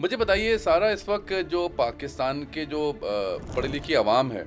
मुझे बताइए सारा, इस वक्त जो पाकिस्तान के जो पढ़ी लिखी आवाम है,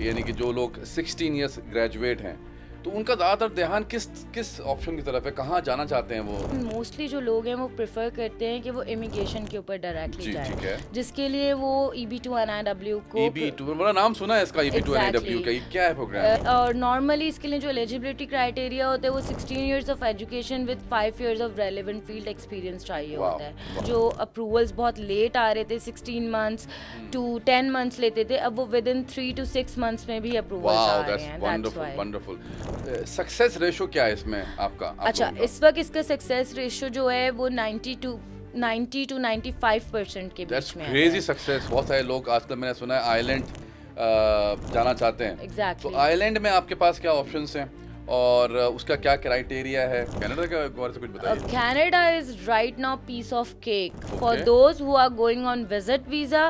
यानी कि जो लोग 16 ईयर्स ग्रेजुएट हैं, तो उनका ज़्यादातर ध्यान किस ऑप्शन की तरफ है, कहाँ जाना चाहते हैं वो? मोस्टली जो लोग हैं वो प्रेफर करते हैं कि वो इमिग्रेशन के ऊपर डायरेक्टली जाए, ठीक है, जिसके लिए वो EB2 NIW को EB2 बड़ा नाम सुना है इसका, EB2 NIW का, ये क्या है प्रोग्राम? और नॉर्मली इसके लिए जो एलिजिबिलिटी क्राइटेरिया होता है वो 16 years of education with 5 years of relevant field experience चाहिए होता है। जो अप्रूवल्स बहुत लेट आ रहे थे, 16 मंथ्स टू 10 मंथ्स लेते थे, अब वो विद इन 3 to 6 मंथ्स में भी अप्रूवल्स आ रहे हैं। वंडरफुल। सक्सेस रेशो क्या है इसमें आपका? अच्छा, इस वक्त इसका सक्सेस रेशो जो है वो 90 to 95% के बीच में है। Crazy success. बहुत सारे लोग आजकल मैंने सुना है आयरलैंड जाना चाहते हैं। एग्जैक्टली। तो आयरलैंड में आपके पास क्या ऑप्शंस हैं और उसका क्या क्राइटेरिया है? कनाडा का बारे से कुछ बताइए। Canada is right now piece of cake for those who are going on visit visa.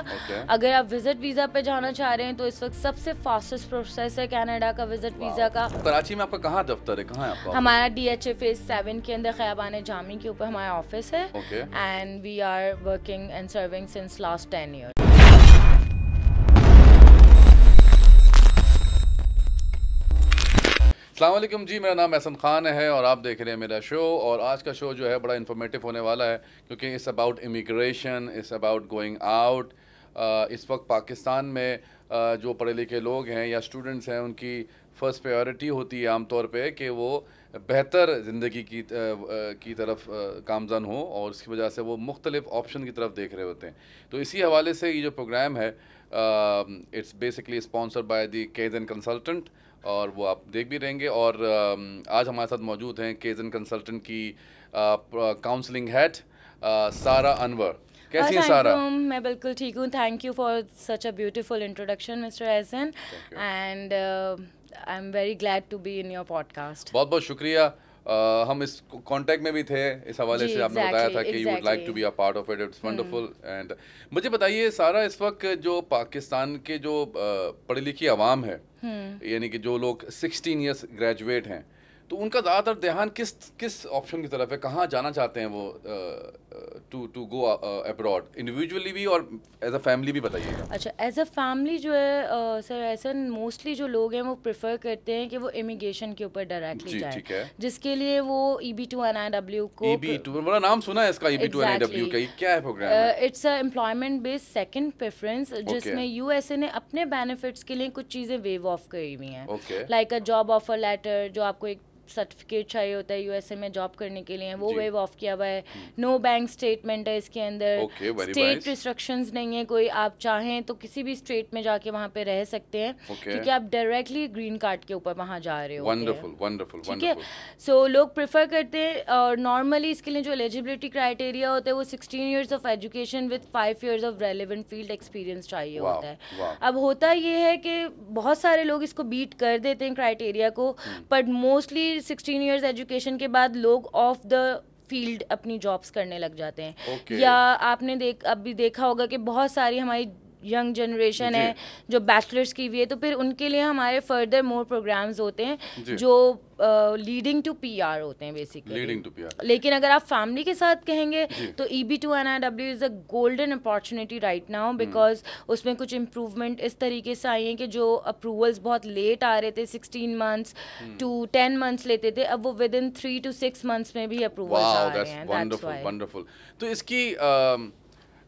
अगर आप विजिट वीजा पे जाना चाह रहे हैं तो इस वक्त सबसे फास्टेस्ट प्रोसेस है कनाडा का विजिट वीजा का। कराची में आपका कहाँ दफ्तर है, कहाँ है आपका? हमारा DHA फेज 7 के अंदर खयाबान जामी के ऊपर हमारा ऑफिस है, and we are working and serving since last 10 years. अस्सलाम वालेकुम जी, मेरा नाम एहसन खान है और आप देख रहे हैं मेरा शो। और आज का शो जो है बड़ा इन्फॉर्मेटिव होने वाला है, क्योंकि it's about immigration, it's about going out. इस वक्त पाकिस्तान में जो पढ़े लिखे लोग हैं या स्टूडेंट्स हैं, उनकी फ़र्स्ट प्रायोरिटी होती है आमतौर पे कि वो बेहतर ज़िंदगी की तरफ गामज़न हो, और इसकी वजह से वो मुख्तलिफ़ ऑप्शन की तरफ देख रहे होते हैं। तो इसी हवाले से ये जो प्रोग्राम है, it's basically sponsored by the केजन consultant, और वो आप देख भी रहेंगे। और आज हमारे साथ मौजूद हैं केजन कंसल्टेंट की काउंसलिंग हेड सारा अनवर। कैसी हैं सारा? मैं बिल्कुल ठीक हूँ। Thank you for such a beautiful introduction mister Ehsan, and I am very glad to be in your podcast. बहुत बहुत शुक्रिया। हम इस कांटेक्ट में भी थे, इस हवाले से आपने बताया था कि you would like to be a part of it. It's wonderful. And मुझे बताइए सारा, इस वक्त जो पाकिस्तान के जो पढ़ी लिखी आवाम है, यानी कि जो लोग 16 ईयर्स ग्रेजुएट हैं, तो उनका ज़्यादातर ध्यान किस ऑप्शन की तरफ है, कहाँ जाना चाहते हैं वो टू गो अब्रॉड, इंडिविजुअली भी और एज अ फैमिली भी बताइएगा। अच्छा, एज अ फैमिली जो है सर ऐसा मोस्टली जो लोग हैं वो प्रेफर करते हैं कि वो इमिग्रेशन के ऊपर डायरेक्टली जाए, ठीक है, जिसके लिए वो EB2 NIW को। EB2 बड़ा नाम सुना है इसका, EB2 NIW का, ये क्या है programme? It's a employment based second preference, जिसमें USA ने अपने बेनिफिट्स के लिए कुछ चीज़ें वेव ऑफ करी हुई हैं, like a job offer letter, जो आपको एक सर्टिफिकेट चाहिए होता है USA में जॉब करने के लिए, वो वेव ऑफ किया हुआ है। नो बैंक स्टेटमेंट है इसके अंदर, स्टेट रिस्ट्रिक्शंस नहीं है कोई, आप चाहें तो किसी भी स्टेट में जाके वहाँ पे रह सकते हैं, क्योंकि आप डायरेक्टली ग्रीन कार्ड के ऊपर वहाँ जा रहे हो। वंडरफुल। ठीक है, सो लोग प्रेफर करते हैं, और नॉर्मली इसके लिए जो एलिजिबिलिटी क्राइटेरिया होता है वो 16 years of education with 5 years of relevant field experience चाहिए होता है। अब होता ये है कि बहुत सारे लोग इसको बीट कर देते हैं क्राइटेरिया को, बट मोस्टली 16 इयर्स एजुकेशन के बाद लोग ऑफ द फील्ड अपनी जॉब्स करने लग जाते हैं। या आपने अभी देखा होगा कि बहुत सारी हमारी यंग जनरेशन है जो बैचलर्स की हुई है, तो फिर उनके लिए हमारे फर्दर मोर प्रोग्राम्स होते हैं जो लीडिंग टू PR होते हैं बेसिकली। लेकिन अगर आप फैमिली के साथ कहेंगे तो EB2 NIW is a golden opportunity right now, because उसमें कुछ इम्प्रूवमेंट इस तरीके से आई हैं कि जो अप्रूवल्स बहुत लेट आ रहे थे, 16 मंथ्स टू 10 मंथ्स लेते थे, अब वो विद इन 3 to 6 मंथ्स में भी अप्रूवल्स आ रहे हैं। वंडरफुल। तो इसकी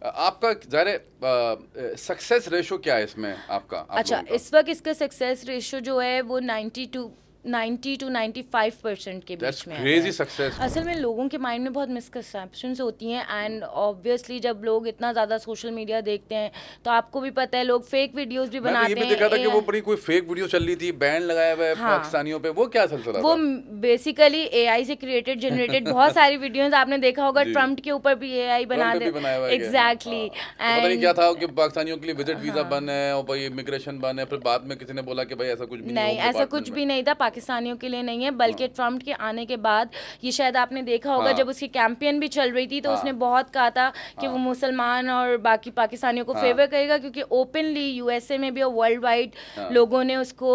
आपका ज़ाहिर सक्सेस रेशो क्या है इसमें आपका? अच्छा, इस वक्त इसका सक्सेस रेशो जो है वो 90 to 95% के बीच में क्रेजी सक्सेस। असल में लोगों के माइंड में बहुत मिसकंसेप्शंस होती हैं, एंड ऑब्वियसली जब लोग इतना ज़्यादा सोशल मीडिया देखते हैं तो आपको भी पता है लोग फेक वीडियोस भी बनाते हैं। मैंने ये भी देखा था कि वो बड़ी कोई फेक वीडियो चल रही थी, बैन लगाया हुआ है पाकिस्तानियों पे, वो क्या सिलसिला था? वो बेसिकली AI से क्रिएटेड जनरेटेड बहुत सारी वीडियोस आपने देखा होगा, ट्रम्प के ऊपर भी AI बना दे। एग्जैक्टली। पता नहीं क्या था कि पाकिस्तानियों के लिए विजिट वीजा बन है और भाई इमिग्रेशन बन है, फिर बाद में किसी ने बोला कि भाई ऐसा कुछ भी नहीं, ऐसा कुछ भी नहीं था। पाकिस्तानियों के लिए नहीं है, बल्कि ट्रम्प के आने के बाद ये शायद आपने देखा होगा जब उसकी कैंपेन भी चल रही थी तो उसने बहुत कहा था कि वो मुसलमान और बाकी पाकिस्तानियों को फेवर करेगा, क्योंकि ओपनली यूएसए में भी और वर्ल्ड वाइड लोगों ने उसको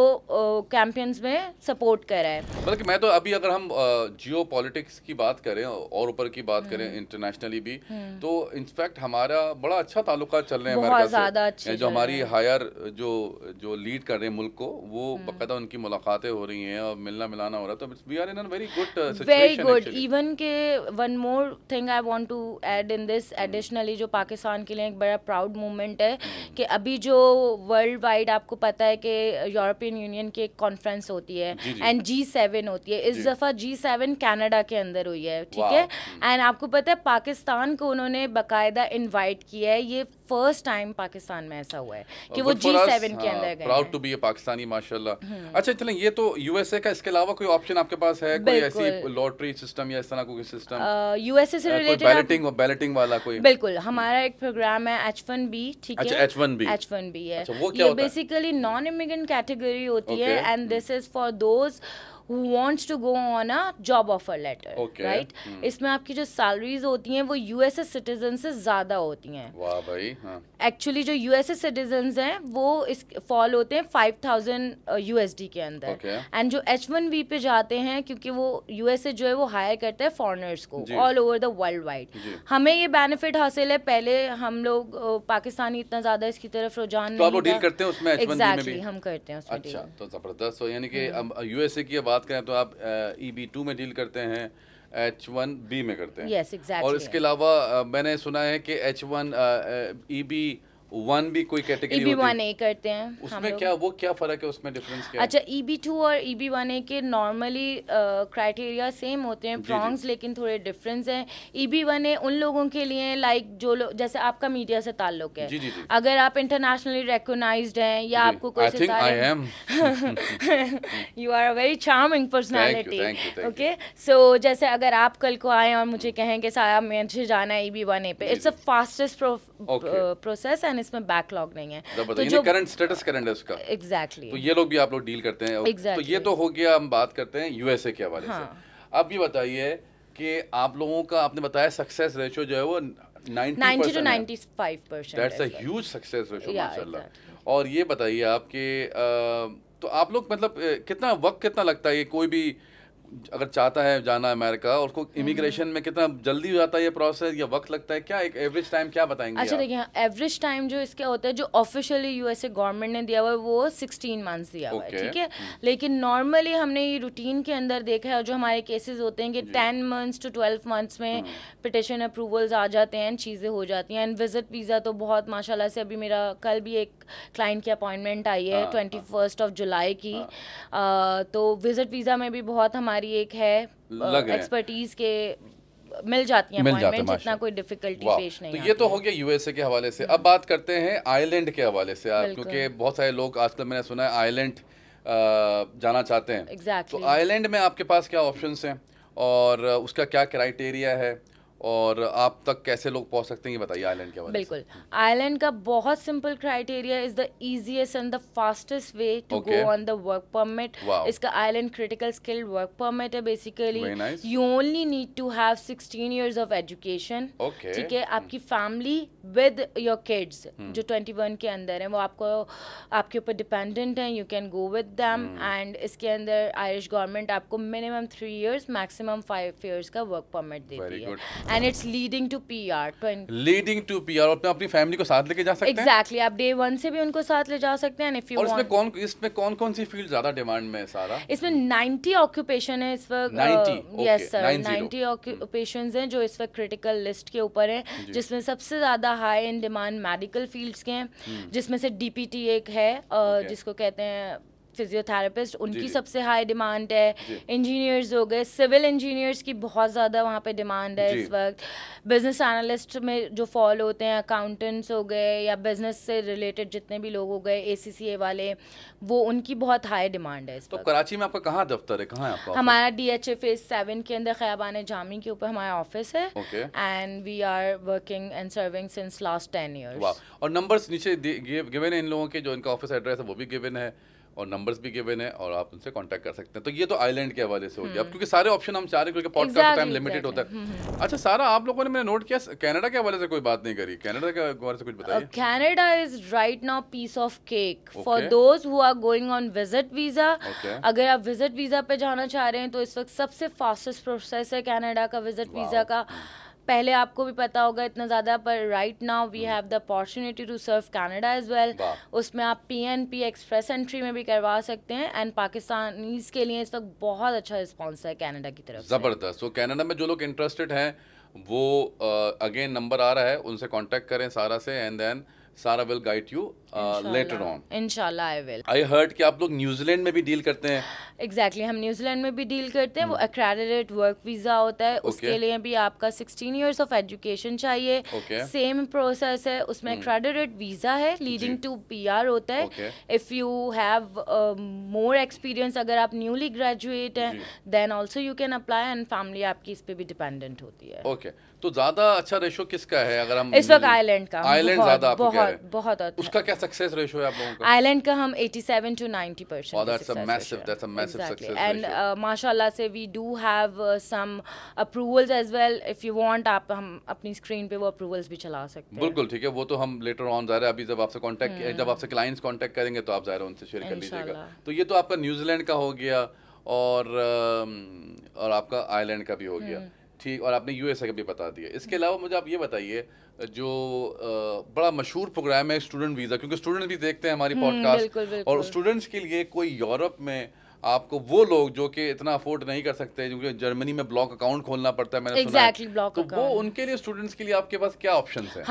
कैंपेन्स में सपोर्ट करा है। बल्कि मैं तो अभी अगर हम जियो पॉलिटिक्स की बात करें और ऊपर की बात करें इंटरनेशनली भी, तो इनफैक्ट हमारा बड़ा अच्छा ताल्लुकात चल रहे हैं अमेरिका से। जो हमारी हायर जो लीड कर रहे हैं मुल्क को, वो बाकायदा उनकी मुलाकातें हो रही हैं और मिलना मिलाना हो रहा है, तो we are in a very good situation. Very good. Even के one more thing I want to add in this, additionally जो पाकिस्तान के लिए एक बड़ा प्राउड मोमेंट है कि अभी जो वर्ल्ड वाइड आपको पता है कि यूरोपियन यूनियन की एक कॉन्फ्रेंस होती है एंड G7 होती है। इस दफ़ा G7 कनाडा के अंदर हुई है, ठीक है। एंड आपको पता है पाकिस्तान को उन्होंने बाकायदा इनवाइट किया है। ये फर्स्ट टाइम पाकिस्तान में ऐसा हुआ है कि वो G7 के अंदर गए। प्राउड टू बी ए पाकिस्तानी, माशाल्लाह। अच्छा चलें, ये तो यूएसए का, इसके अलावा कोई ऑप्शन आपके पास है? कोई ऐसी लॉटरी सिस्टम या इस तरह कोई सिस्टम यूएसए से रिलेटेड? बैलेटिंग वाला कोई? बिल्कुल, हमारा एक प्रोग्राम है H1B, ठीक है। अच्छा, H1B है। अच्छा, वो क्या होता है? बेसिकली नॉन इमिग्रेंट कैटेगरी होती है and this is for those who wants to go on a job offer letter, right? इसमें आपकी जो सैलरीज होती हैं वो यूएसए सिटीजन से ज़्यादा होती हैं। वाह भाई। एक्चुअली जो यूएसए सिटीजन्स हैं वो इस फॉल होते हैं 5000 USD के अंदर। एंड जो H1B पे जाते हैं, क्योंकि वो यूएसए जो है वो हायर करता है फॉरेनर्स को all over the world wide. हमें ये बेनिफिट हासिल है, पहले हम लोग पाकिस्तानी इतना ज़्यादा इसकी तरफ रुझान नहीं था। डील करते हैं उसमें H1B में भी? हम करते हैं उसमें। अच्छा, तो ज़बरदस्त हो। यानी कि यूएसए की बात करें तो आप EB2 में डील करते हैं, H1B में करते हैं। Yes, exactly. और इसके अलावा मैंने सुना है कि H1 EB1 भी कोई कैटेगरी होती है? EB1A करते हैं उसमें क्या, वो क्या फ़र्क है, उसमें डिफरेंस क्या है? अच्छा, EB2 और EB1A के नॉर्मली क्राइटेरिया सेम होते हैं, प्रॉन्ग्स लेकिन थोड़े डिफरेंस हैं। EB1A उन लोगों के लिए लाइक जो लोग, जैसे आपका मीडिया से ताल्लुक है, अगर आप इंटरनेशनली रिकॉग्नाइज्ड हैं या आपको कोई you are a very charming personality, okay. So जैसे अगर आप कल को आए और मुझे कहें कि साहब मुझे जाना है EB1A पे, it's a fastest process and इसमें बैकलॉग नहीं है। तो जो करंट स्टेटस करंट है उसका, एग्जैक्टली, तो ये लोग भी आप लोग डील करते हैं। तो ये तो हो गया, हम बात करते हैं यूएसए के हवाले से। अब ये बताइए कि आप लोगों का, आपने बताया सक्सेस रेशियो जो है वो 90 to 95%। That's a huge success ratio, माशाल्लाह। और ये बताइए आपके तो आप लोग मतलब कितना वक्त कितना लगता है, कोई भी अगर चाहता है जाना अमेरिका, और उसको इमिग्रेशन में कितना जल्दी हो जाता है ये प्रोसेस या वक्त लगता है? क्या एक एवरेज टाइम क्या बताएंगे? अच्छा देखिए, एवरेज टाइम जो इसका होता है, जो ऑफिशियली यूएसए गवर्नमेंट ने दिया हुआ है वो 16 मंथ्स दिया हुआ है, ठीक है। लेकिन नॉर्मली हमने ये रूटीन के अंदर देखा है, और जो हमारे केसेस होते हैं कि 10 मंथ्स to 12 मंथ्स में पिटिशन अप्रूवल्स आ जाते हैं, चीज़ें हो जाती हैं। एंड विजिट वीज़ा तो बहुत माशाल्लाह से, अभी मेरा कल भी एक क्लाइंट की अपॉइंटमेंट आई है 21 जुलाई की, तो विजिट वीज़ा में भी बहुत हमारी एक है एक्सपर्टीज के मिल जाती हैं अपॉइंटमेंट, जितना कोई डिफिकल्टी पेश नहीं। तो ये तो हो गया यूएसए के हवाले से। अब बात करते हैं आयरलैंड के हवाले से, क्योंकि बहुत सारे लोग आजकल मैंने सुना है आयरलैंड जाना चाहते हैं। तो आयरलैंड में आपके पास क्या ऑप्शंस हैं और उसका क्या क्राइटेरिया है, और आप तक कैसे लोग पहुंच सकते हैं, ये बताइए आइलैंड के बारे में। बिल्कुल, आइलैंड का बहुत simple criteria is the easiest and the fastest way to go on the work permit. इसका Ireland critical skill work permit है basically. You only need to have 16 years of education, ठीक है। आपकी फैमिली विद योर किड्स जो 21 के अंदर हैं, वो आपके ऊपर डिपेंडेंट हैं, you can go with them. And इसके अंदर आयरिश गवर्नमेंट आपको मिनिमम 3 years मैक्सिमम 5 years का वर्क परमिट देती है। And it's leading to PR। Leading to PR, और अपनी फैमिली को साथ लेके जा सकते हैं। Exactly, आप day 1 से भी उनको साथ ले जा सकते हैं। If you और इसमें कौन सी फील्ड ज्यादा डिमांड में है सारा? इसमें 90 ऑक्यूपेशन है इस वक्त। 90? यस सर, 90 ऑक्यूपेशंस हैं जो इस वक्त क्रिटिकल लिस्ट के ऊपर हैं, जिसमें सबसे ज्यादा high in demand medical fields के हैं, जिसमें से DPT एक है जिसको कहते हैं फिजियोथेरेपिस्ट, उनकी सबसे हाई डिमांड है। इंजीनियर्स हो गए, सिविल इंजीनियर्स की बहुत ज़्यादा वहाँ पे डिमांड है इस वक्त। बिजनेस एनालिस्ट में जो फॉल होते हैं, अकाउंटेंट्स हो गए या बिजनेस से रिलेटेड जितने भी लोग हो गए, ACCA वाले, वो उनकी बहुत हाई डिमांड है इस वक्त। तो कराची में आपका कहाँ दफ्तर है, कहाँ है आपका? हमारा DHA Phase 7 के अंदर ख़याबान जामी के ऊपर हमारा ऑफिस है। And we are working and serving since last 10 years। और नंबर्स नीचे गिवन है इन लोगों के, जो इनका ऑफिस एड्रेस है वो भी गिवन है, और नंबर्स भी गिवन है और आप उनसे कांटेक्ट कर सकते हैं। तो ये तो आइलैंड के हवाले से हो गया। अब क्योंकि सारे ऑप्शन हम चाह रहे हैं क्योंकि पॉडकास्ट का टाइम लिमिटेड होता है। अच्छा सारा, आप लोगों ने मैंने नोट किया कनाडा के हवाले से कोई बात नहीं करी, कनाडा के हवाले से कुछ बताइए। Canada is right now piece of cake for those who are going on visit visa. अगर आप विजिट वीजा पे जाना चाह रहे हैं तो इस वक्त सबसे फास्टेस्ट प्रोसेस है कनाडा का विजिट वीजा का। पहले आपको भी पता होगा इतना ज़्यादा, पर right now we have the opportunity to serve Canada as well. उसमें आप PNP एक्सप्रेस एंट्री में भी करवा सकते हैं एंड पाकिस्तानीज के लिए इस वक्त बहुत अच्छा रिस्पॉन्स है कनाडा की तरफ से। ज़बरदस्त। तो कनाडा में जो लोग इंटरेस्टेड हैं वो अगेन नंबर आ रहा है, उनसे कांटेक्ट करें सारा से एंड देन सारा will guide you later on. इंशाल्लाह आई विल। आई हर्ड कि आप लोग न्यूजीलैंड में भी डील करते हैं। एग्जैक्टली हम न्यूजीलैंड में भी डील करते हैं। वो एक्रेडिटेड वर्क वीज़ा होता है, उसके लिए भी आपका 16 इयर्स ऑफ एजुकेशन चाहिए। सेम प्रोसेस है, उसमें एक्रेडिटेड वीज़ा है लीडिंग टू PR होता है। If you have more experience, अगर आप न्यूली ग्रेजुएट हैं then also you can apply and family आपकी इस पे भी डिपेंडेंट होती है। ओके तो ज़्यादा अच्छा रेशो किसका है? अगर हम इस वक्त आइलैंड का, आइलैंड ज़्यादा आपको कह रहे हैं, बहुत उसका क्या सक्सेस रेशो है आप लोगों का? आइलैंड का हम 87 to 90%। Oh, that's a massive success ratio. And माशाल्लाह से we do have some approvals as well. If you want, आप हम अपनी स्क्रीन पे वो approvals भी चला सकते हैं। बिल्कुल ठीक है, वो तो हम लेटर ऑन ज़ाहिर है अभी जब आपसे कांटेक्ट जब आपसे क्लाइंट्स कांटेक्ट करेंगे तो आप ज़ाहिर है उनसे शेयर कर लीजिएगा। तो ये तो आपका न्यूजीलैंड का हो गया और आपका आइलैंड का भी हो गया, ठीक, और आपने USA का भी बता दिया। इसके अलावा मुझे आप ये बताइए जो बड़ा मशहूर प्रोग्राम है स्टूडेंट वीज़ा, क्योंकि स्टूडेंट भी देखते हैं हमारी पॉडकास्ट, और स्टूडेंट्स के लिए कोई यूरोप में आपको वो लोग जो कि इतना अफोर्ड नहीं कर सकते, क्योंकि जर्मनी में ब्लॉक अकाउंट खोलना पड़ता है, मैंने सुना है, तो वो उनके लिए स्टूडेंट्स के लिए आपके पास क्या ऑप्शन है?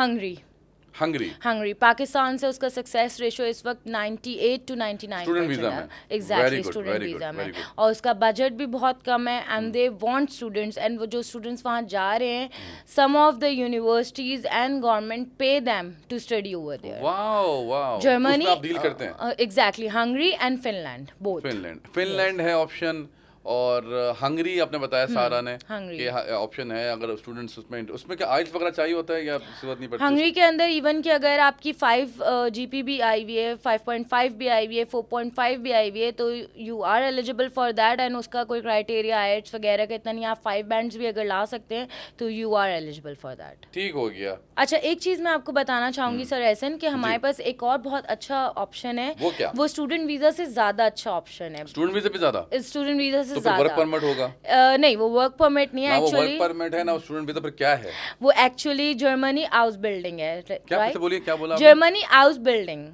हंगरी पाकिस्तान से उसका सक्सेस रेशो इस वक्त 98 to 99% है। एग्जैक्टली स्टूडेंट वीज़ा में, और उसका बजट भी बहुत कम है and they want students, and वो जो स्टूडेंट्स वहाँ जा रहे हैं some of the universities and government pay them to study over there. Wow Germany आप डील करते हैं। Exactly Hungary and Finland, both. Finland है ऑप्शन, और हंगरी आपने बताया सारा ने कि ऑप्शन है। अगर स्टूडेंट्स उसमें क्या आइल्स वगैरह चाहिए होता है या जरूरत नहीं पड़ती? हंगरी के अंदर इवन कि अगर आपकी 5 GP भी आई हुई है, 5.5 भी आई हुई है, 4.5 भी आई हुई है, तो you are eligible for that and उसका कोई क्राइटेरिया आइल्स वगैरह का इतना नहीं। आप 5 बैंड्स भी अगर ला सकते हैं तो you are eligible for that. ठीक हो गया। अच्छा एक चीज़ मैं आपको बताना चाहूँगी सर एहसन, कि हमारे पास एक और बहुत अच्छा ऑप्शन है। वो क्या? वो स्टूडेंट वीज़ा से ज़्यादा अच्छा ऑप्शन है। स्टूडेंट वीज़ा भी ज़्यादा? स्टूडेंट वीज़ा से ज़्यादा। वर्क परमिट होगा? नहीं, वो वर्क परमिट नहीं है एक्चुअली। वर्क परमिट है ना, स्टूडेंट वीज़ा पर क्या है? वो एक्चुअली जर्मनी हाउस बिल्डिंग है। क्या बोलिए, क्या बोला? Germany house building.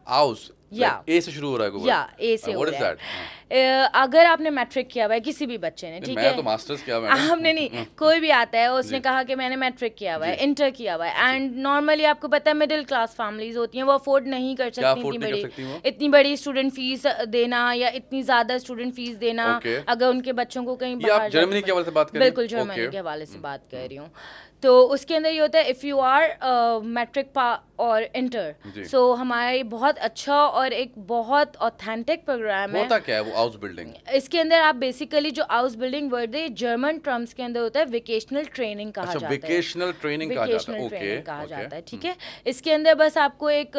हाउस या ए से शुरू हो रहा है? या ए से हो रहा है। अगर आपने मैट्रिक किया हुआ है, किसी भी बच्चे ने, ठीक है, मैं तो मास्टर्स किया हुआ है। हमने नहीं, कोई भी आता है उसने कहा कि मैंने मैट्रिक किया हुआ है, इंटर किया हुआ है, एंड नॉर्मली आपको पता है मिडिल क्लास फैमिलीज होती हैं, वो अफोर्ड नहीं कर सकती इतनी बड़ी स्टूडेंट फीस देना या इतनी ज्यादा स्टूडेंट फीस देना अगर उनके बच्चों को कहीं बाहर। जर्मनी के हवाले से बात कर रही हैं? बिल्कुल जर्मनी के हवाले से बात कर रही हूँ। तो उसके अंदर ये होता है इफ़ यू आर मैट्रिक और इंटर, सो हमारा ये बहुत अच्छा और एक बहुत ऑथेंटिक प्रोग्राम है। होता क्या है वो हाउस बिल्डिंग? इसके अंदर आप बेसिकली जो हाउस बिल्डिंग वर्ड है जर्मन टर्म्स के अंदर होता है वेकेशनल ट्रेनिंग कहा जाता है। वेकेशनल ट्रेनिंग कहा जाता है, ठीक है। इसके अंदर बस आपको एक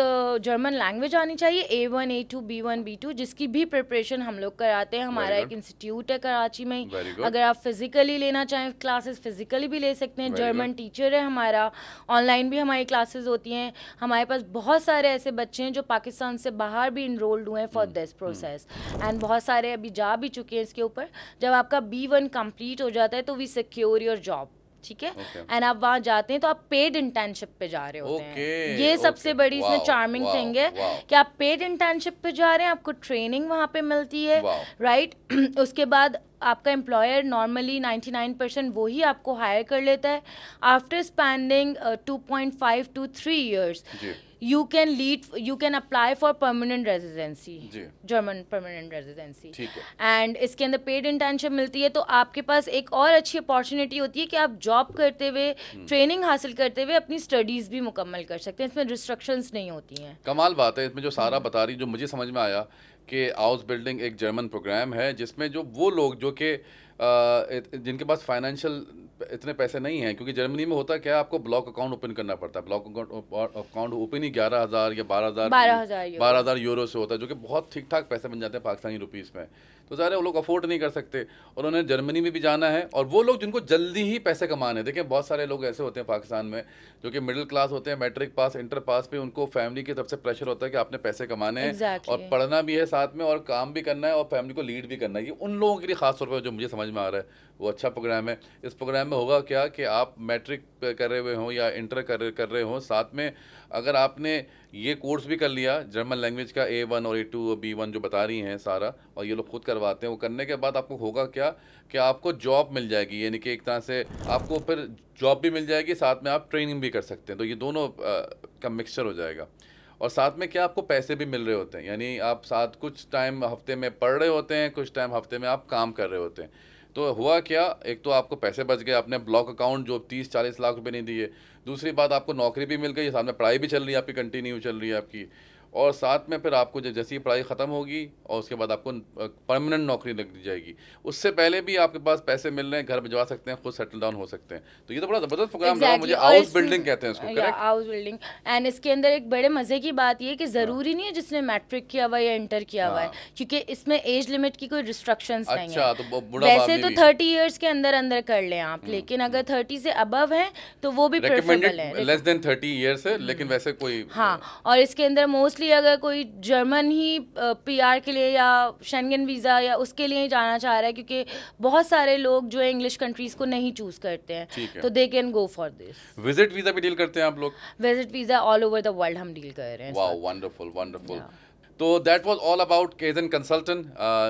जर्मन लैंग्वेज आनी चाहिए, A1 A2 B1 B2, जिसकी भी प्रिपरेशन हम लोग कराते हैं। हमारा एक इंस्टीट्यूट है कराची में, अगर आप फिजिकली लेना चाहें क्लासेस फिजिकली भी ले सकते हैं। जर्मन टीचर है हमारा, ऑनलाइन भी हमारी क्लासेस होती हैं। हमारे पास बहुत सारे ऐसे बच्चे हैं जो पाकिस्तान से बाहर भी इनरोल्ड हुए हैं फॉर दिस प्रोसेस, एंड बहुत सारे अभी जा भी चुके हैं इसके ऊपर। जब आपका B1 कंप्लीट हो जाता है तो वी सिक्योर योर जॉब, ठीक है, एंड आप वहाँ जाते हैं तो आप पेड इंटर्नशिप पे जा रहे होते हैं। ये सबसे बड़ी इसमें चार्मिंग थिंग है कि आप पेड इंटर्नशिप पे जा रहे हैं, आपको ट्रेनिंग वहाँ पे मिलती है, राइट। उसके बाद आपका एम्प्लॉयर नॉर्मली 99% वो ही आपको हायर कर लेता है। After spending 2.5 to 3 years you can apply for permanent residency, German permanent residency, and इसके अंदर पेड इंटर्नशिप मिलती है। तो आपके पास एक और अच्छी अपॉर्चुनिटी होती है कि आप जॉब करते हुए ट्रेनिंग हासिल करते हुए अपनी स्टडीज़ भी मुकम्मल कर सकते हैं, इसमें रिस्ट्रिक्शंस नहीं होती हैं। कमाल बात है इसमें जो सारा बता रही, जो मुझे समझ में आया कि हाउस बिल्डिंग एक जर्मन प्रोग्राम है जिसमें जो वो लोग जो कि जिनके पास फाइनेंशियल इतने पैसे नहीं हैं, क्योंकि जर्मनी में होता क्या है, आपको ब्लॉक अकाउंट ओपन करना पड़ता है। ब्लॉक अकाउंट ओपन ही 11,000 या 12,000 यूरो से होता है, जो कि बहुत ठीक ठाक पैसे बन जाते हैं पाकिस्तानी रुपीस में। तो ज़ाहिर है वो लोग अफोर्ड नहीं कर सकते, और उन्हें जर्मनी में भी जाना है। और वो लोग जिनको जल्दी ही पैसे कमाने, देखिए बहुत सारे लोग ऐसे होते हैं पाकिस्तान में जो कि मिडिल क्लास होते हैं, मैट्रिक पास, इंटर पास पे, उनको फैमिली की तरफ से प्रेशर होता है कि आपने पैसे कमाने हैं और पढ़ना भी है साथ में, और काम भी करना है, और फैमिली को लीड भी करना है। ये उन लोगों के लिए खास तौर पर जो मुझे समझ में आ रहा है वो अच्छा प्रोग्राम है। इस प्रोग्राम में होगा क्या कि आप मैट्रिक कर रहे हुए हों या इंटर कर रहे हों, साथ में अगर आपने ये कोर्स भी कर लिया जर्मन लैंग्वेज का, A1 और A2 और B1 जो बता रही हैं सारा, और ये लोग खुद करवाते हैं, वो करने के बाद आपको होगा क्या कि आपको जॉब मिल जाएगी, यानी कि एक तरह से आपको फिर जॉब भी मिल जाएगी, साथ में आप ट्रेनिंग भी कर सकते हैं। तो ये दोनों का मिक्सचर हो जाएगा, और साथ में क्या आपको पैसे भी मिल रहे होते हैं, यानी आप साथ कुछ टाइम हफ्ते में पढ़ रहे होते हैं, कुछ टाइम हफ्ते में आप काम कर रहे होते हैं। तो हुआ क्या, एक तो आपको पैसे बच गए, आपने ब्लॉक अकाउंट जो 30-40 लाख रुपए नहीं दिए, दूसरी बात आपको नौकरी भी मिल गई, साथ में पढ़ाई भी चल रही है आपकी, कंटिन्यू चल रही है आपकी, और साथ में फिर आपको जैसी पढ़ाई ख़त्म होगी और उसके बाद आपको परमानेंट नौकरी लग जाएगी। उससे पहले भी आपके पास पैसे मिल रहे हैं, घर भिजवा सकते हैं, खुद सेटल डाउन हो सकते हैं। तो ये तो बड़ा ज़बरदस्त प्रोग्राम लगा मुझे। हाउस बिल्डिंग कहते हैं इसको, करेक्ट? House building. एंड इसके अंदर एक बड़े मज़े की बात ये कि ज़रूरी नहीं है जिसने मैट्रिक किया हुआ या इंटर किया हुआ है, क्योंकि इसमें एज लिमिट की कोई रिस्ट्रिक्शंस नहीं है। तो वैसे तो 30 ईयर्स के अंदर अंदर कर लें आप, लेकिन अगर 30 से अबव है तो वो भी प्रेफरेबल है। लेस देन 30 ईयर्स है, लेकिन वैसे कोई, हाँ। और इसके अंदर मोस्टली अगर कोई जर्मन ही PR के लिए या शेंगन वीज़ा या उसके लिए ही जाना चाह रहा है, क्योंकि बहुत सारे लोग जो है इंग्लिश कंट्रीज़ को नहीं चूज़ करते हैं, तो they can go for this. Visit visa भी डील करते हैं आप लोग? Visit visa all over the world हम डील कर रहे हैं। Wow, wonderful wonderful. तो दैट वाज ऑल अबाउट केजन कंसल्टेंट,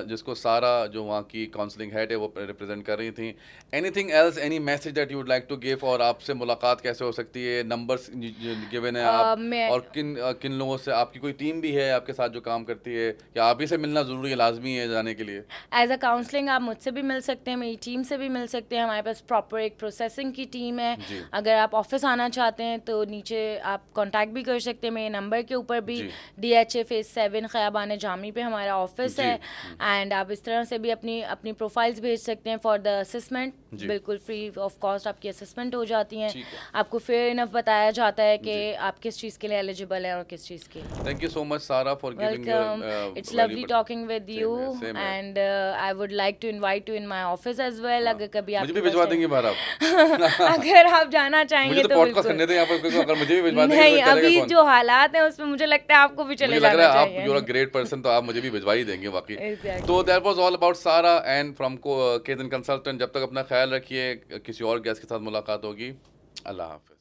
जिसको सारा जो वहाँ की काउंसलिंग हेड है वो रिप्रेजेंट कर रही थी। Anything else, any message that you would like to give, और आपसे मुलाकात कैसे हो सकती है, नंबर्स गिवन है आप, और किन लोगों से, आपकी कोई टीम भी है आपके साथ जो काम करती है, या आप ही से मिलना ज़रूरी है, लाजमी है जाने के लिए? एज अ काउंसलिंग आप मुझसे भी मिल सकते हैं, मेरी टीम से भी मिल सकते हैं। हमारे पास प्रॉपर एक प्रोसेसिंग की टीम है। अगर आप ऑफिस आना चाहते हैं तो नीचे आप कॉन्टैक्ट भी कर सकते हैं मेरे नंबर के ऊपर भी। DHA फेज 7 ख़याबान जामी पे हमारा ऑफिस है, एंड आप इस तरह से भी अपनी प्रोफाइल्स भेज सकते हैं फॉर द असेसमेंट। बिल्कुल फ्री ऑफ कॉस्ट आपकी असेसमेंट हो जाती हैं, आपको फेयर इनफ बताया जाता है कि आप किस चीज़ के लिए एलिजिबल हैं और किस चीज़ के। Thank you so much Sara for giving your, it's lovely talking with you, and I would like to invite you in my office as well. अगर कभी आप मुझे भी भिजवा देंगे बाहर आप अगर आप जाना चाहेंगे तो पॉडकास्ट करने दें यहाँ पर, अगर मुझे भी भिजवा देंगे। नहीं, अभी जो हालात हैं उसमें मुझे लगता है आपको भी चले जाना चाहिए। आप you are a great person, तो आप मुझे भी भिजवा ही देंगे वाकई। तो that was all about Sara and from केजन कंसल्टेंट। जब तक अपना ख्याल रखिए, किसी और गेस्ट के साथ मुलाकात होगी। अल्लाह हाफ़िज़।